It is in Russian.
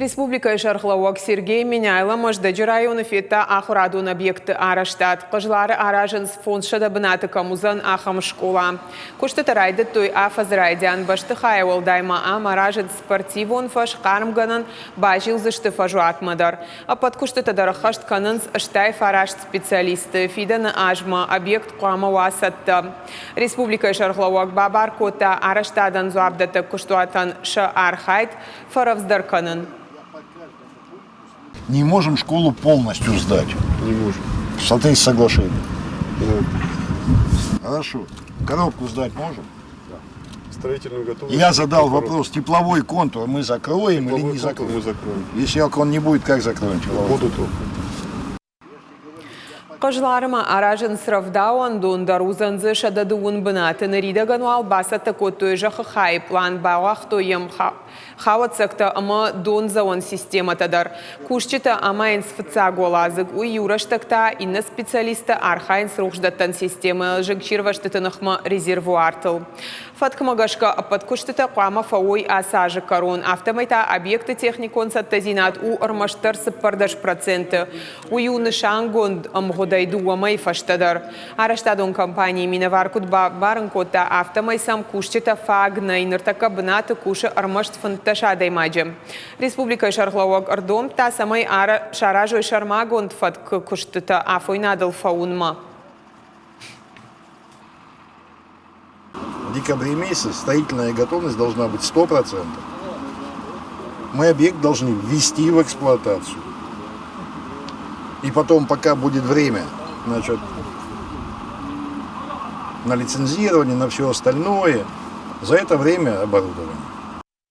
Республика Шархлауак Сергей Миняйла Мождаджи районы фетта ахурадун объекты араштат. Кожлары аражен с фонд шадабната камузан ахам школа. Куштата райды той афазрайдян баштыхай олдайма аражен спортивон фаш кармганан бажил зашты фажу атмадар. А под куштата дарахашт кананс штай фарашт специалисты. Фидана ажма объект куама васатта. Республика Шархлауак бабар кота араштадан зуабдата куштуатан ша архайт фаравздарканан. Не можем школу полностью сдать. Не можем. В соответствии с соглашением. Да. Хорошо. Коробку сдать можем? Да. Строительную готовность. Я задал вопрос, тепловой контур мы закроем Тепловой или не закроем? Мы закроем. Если он не будет, как закроем? Воду только. Кожларыма аражен сравдауан дун дарузанзы шададуун бынатын ридаган албаса такой же хахай план бауах тоем хавацакта ама дун заон система тадар. Кушчита ама инсфца голазык у юраштакта инна специалиста архайн срухждаттан система жигчирваштатынахма резервуартыл. Фаткамагашка подкуштата куама фауй асажы корон автомайта объекты техникон саттазинат у армаштар сыппардаш проценты. У юнышангон амгодайду амай фаштадар. Араштадон компании минаваркут барынкота автомайсам кушчита фагна иныртака бната куша армашт фанташа даймаджем. Республика Шархлауак ардом та самай ара шаражой шармагон фатк куштата афойнадал фаунма. В декабре месяце строительная готовность должна быть 100%. Мы объект должны ввести в эксплуатацию. И потом, пока будет время, значит, на лицензирование, на все остальное, за это время оборудование.